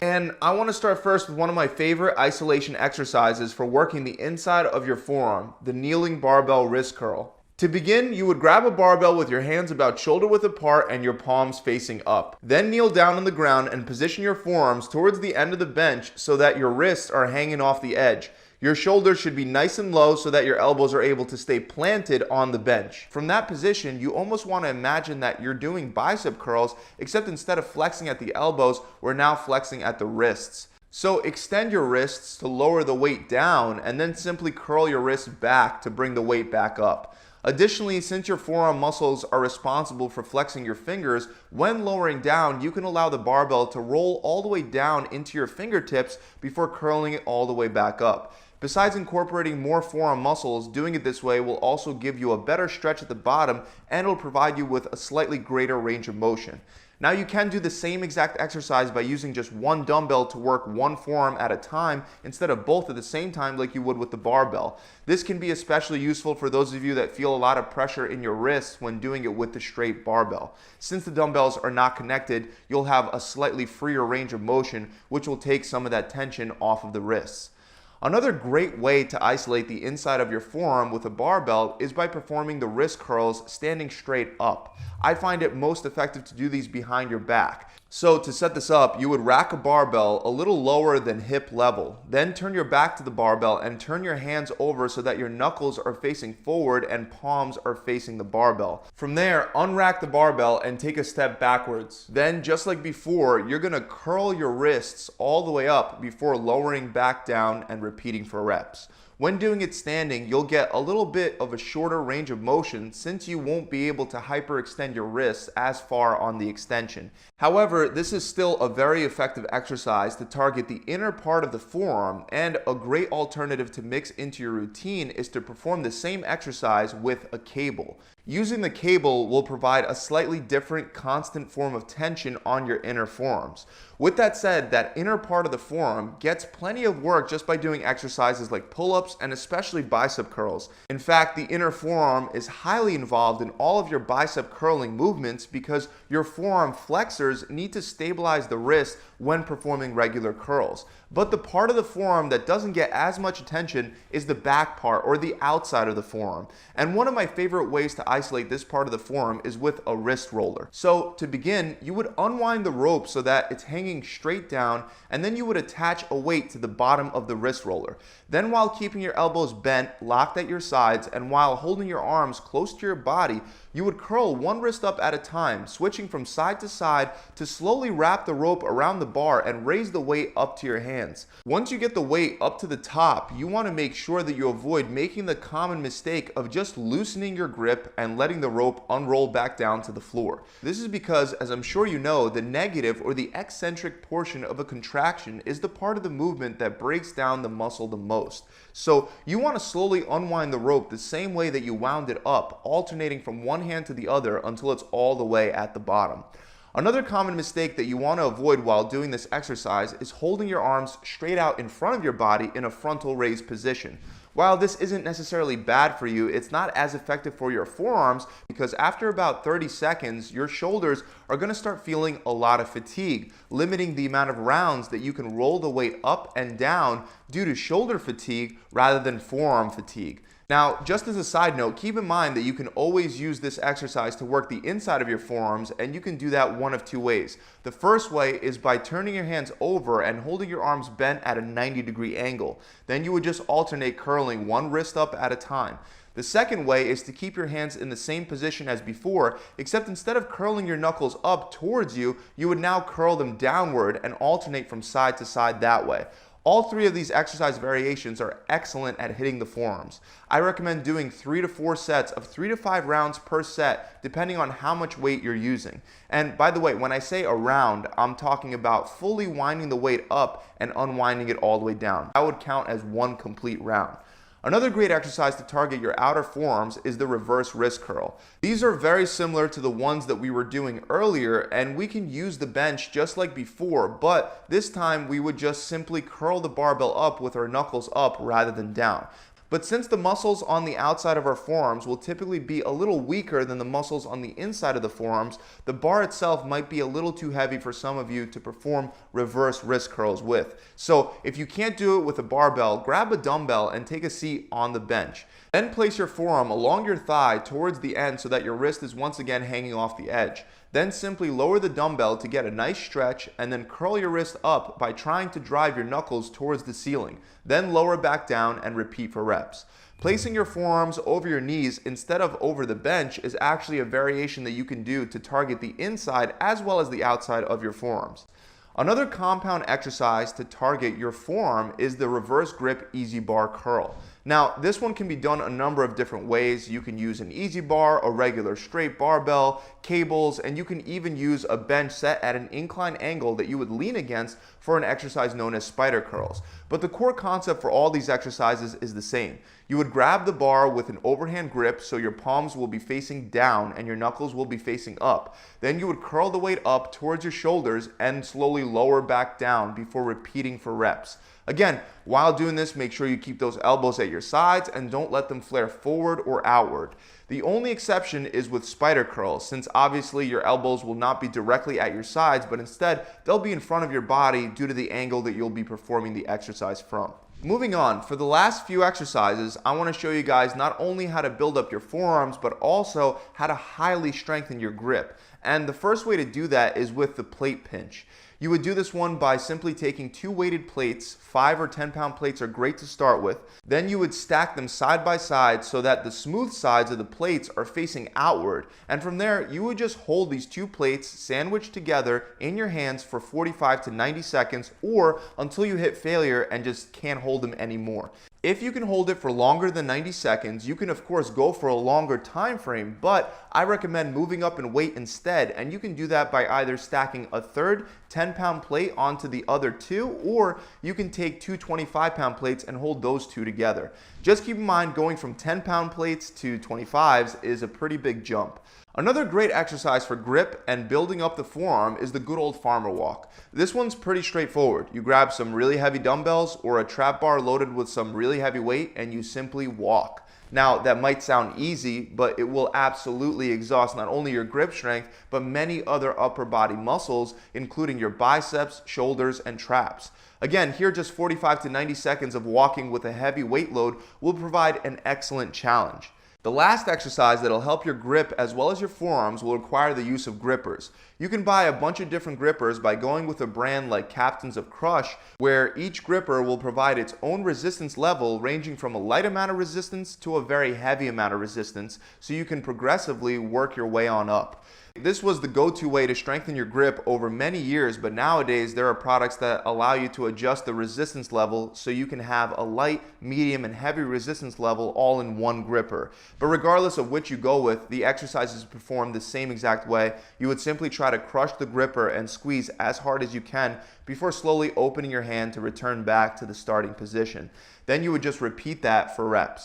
And I want to start first with one of my favorite isolation exercises for working the inside of your forearm, the kneeling barbell wrist curl. To begin, you would grab a barbell with your hands about shoulder width apart and your palms facing up. Then kneel down on the ground and position your forearms towards the end of the bench so that your wrists are hanging off the edge. Your shoulders should be nice and low so that your elbows are able to stay planted on the bench. From that position, you almost want to imagine that you're doing bicep curls, except instead of flexing at the elbows, we're now flexing at the wrists. So extend your wrists to lower the weight down and then simply curl your wrists back to bring the weight back up. Additionally, since your forearm muscles are responsible for flexing your fingers, when lowering down, you can allow the barbell to roll all the way down into your fingertips before curling it all the way back up. Besides incorporating more forearm muscles, doing it this way will also give you a better stretch at the bottom and it'll provide you with a slightly greater range of motion. Now you can do the same exact exercise by using just one dumbbell to work one forearm at a time instead of both at the same time like you would with the barbell. This can be especially useful for those of you that feel a lot of pressure in your wrists when doing it with the straight barbell. Since the dumbbells are not connected, you'll have a slightly freer range of motion, which will take some of that tension off of the wrists. Another great way to isolate the inside of your forearm with a barbell is by performing the wrist curls standing straight up. I find it most effective to do these behind your back. So to set this up, you would rack a barbell a little lower than hip level. Then turn your back to the barbell and turn your hands over so that your knuckles are facing forward and palms are facing the barbell. From there, unrack the barbell and take a step backwards. Then, just like before, you're going to curl your wrists all the way up before lowering back down and repeating for reps. When doing it standing, you'll get a little bit of a shorter range of motion since you won't be able to hyperextend your wrists as far on the extension. However, this is still a very effective exercise to target the inner part of the forearm, and a great alternative to mix into your routine is to perform the same exercise with a cable. Using the cable will provide a slightly different constant form of tension on your inner forearms. With that said, that inner part of the forearm gets plenty of work just by doing exercises like pull-ups and especially bicep curls. In fact, the inner forearm is highly involved in all of your bicep curling movements because your forearm flexors need to stabilize the wrist when performing regular curls. But the part of the forearm that doesn't get as much attention is the back part or the outside of the forearm. And one of my favorite ways to isolate this part of the forearm is with a wrist roller. So to begin, you would unwind the rope so that it's hanging straight down, and then you would attach a weight to the bottom of the wrist roller. Then, while keeping your elbows bent, locked at your sides, and while holding your arms close to your body, you would curl one wrist up at a time, switching from side to side to slowly wrap the rope around the bar and raise the weight up to your hands. Once you get the weight up to the top, you want to make sure that you avoid making the common mistake of just loosening your grip and letting the rope unroll back down to the floor. This is because, as I'm sure you know, the negative or the eccentric portion of a contraction is the part of the movement that breaks down the muscle the most. So you want to slowly unwind the rope the same way that you wound it up, alternating from one hand to the other until it's all the way at the bottom. Another common mistake that you want to avoid while doing this exercise is holding your arms straight out in front of your body in a frontal raised position. While this isn't necessarily bad for you, it's not as effective for your forearms because after about 30 seconds, your shoulders are going to start feeling a lot of fatigue, limiting the amount of rounds that you can roll the weight up and down due to shoulder fatigue rather than forearm fatigue. Now, just as a side note, keep in mind that you can always use this exercise to work the inside of your forearms, and you can do that one of two ways. The first way is by turning your hands over and holding your arms bent at a 90-degree angle. Then you would just alternate curling one wrist up at a time. The second way is to keep your hands in the same position as before, except instead of curling your knuckles up towards you, you would now curl them downward and alternate from side to side that way. All three of these exercise variations are excellent at hitting the forearms. I recommend doing 3 to 4 sets of 3 to 5 rounds per set, depending on how much weight you're using. And by the way, when I say a round, I'm talking about fully winding the weight up and unwinding it all the way down. That would count as one complete round. Another great exercise to target your outer forearms is the reverse wrist curl. These are very similar to the ones that we were doing earlier, and we can use the bench just like before, but this time we would just simply curl the barbell up with our knuckles up rather than down. But since the muscles on the outside of our forearms will typically be a little weaker than the muscles on the inside of the forearms, the bar itself might be a little too heavy for some of you to perform reverse wrist curls with. So if you can't do it with a barbell, grab a dumbbell and take a seat on the bench. Then place your forearm along your thigh towards the end so that your wrist is once again hanging off the edge. Then simply lower the dumbbell to get a nice stretch and then curl your wrist up by trying to drive your knuckles towards the ceiling. Then lower back down and repeat for reps. Placing your forearms over your knees instead of over the bench is actually a variation that you can do to target the inside as well as the outside of your forearms. Another compound exercise to target your forearm is the reverse grip easy bar curl. Now, this one can be done a number of different ways. You can use an easy bar, a regular straight barbell, cables, and you can even use a bench set at an inclined angle that you would lean against for an exercise known as spider curls. But the core concept for all these exercises is the same. You would grab the bar with an overhand grip so your palms will be facing down and your knuckles will be facing up. Then you would curl the weight up towards your shoulders and slowly lower back down before repeating for reps. Again, while doing this, make sure you keep those elbows at your sides and don't let them flare forward or outward. The only exception is with spider curls, since obviously your elbows will not be directly at your sides, but instead they'll be in front of your body due to the angle that you'll be performing the exercise from. Moving on, for the last few exercises, I want to show you guys not only how to build up your forearms, but also how to highly strengthen your grip. And the first way to do that is with the plate pinch. You would do this one by simply taking two weighted plates. 5 or 10 pound plates are great to start with. Then you would stack them side by side so that the smooth sides of the plates are facing outward. And from there, you would just hold these two plates sandwiched together in your hands for 45 to 90 seconds or until you hit failure and just can't hold them anymore. If you can hold it for longer than 90 seconds, you can of course go for a longer time frame, but I recommend moving up in weight instead, and you can do that by either stacking a third 10-pound plate onto the other two, or you can take two 25-pound plates and hold those two together. Just keep in mind, going from 10-pound plates to 25s is a pretty big jump. Another great exercise for grip and building up the forearm is the good old farmer walk. This one's pretty straightforward. You grab some really heavy dumbbells or a trap bar loaded with some really heavy weight and you simply walk. Now, that might sound easy, but it will absolutely exhaust not only your grip strength, but many other upper body muscles, including your biceps, shoulders, and traps. Again, here just 45 to 90 seconds of walking with a heavy weight load will provide an excellent challenge. The last exercise that'll help your grip as well as your forearms will require the use of grippers. You can buy a bunch of different grippers by going with a brand like Captains of Crush, where each gripper will provide its own resistance level ranging from a light amount of resistance to a very heavy amount of resistance, so you can progressively work your way on up. This was the go-to way to strengthen your grip over many years, but nowadays there are products that allow you to adjust the resistance level so you can have a light, medium, and heavy resistance level all in one gripper. But regardless of which you go with, the exercise is performed the same exact way. You would simply try to crush the gripper and squeeze as hard as you can before slowly opening your hand to return back to the starting position. Then you would just repeat that for reps.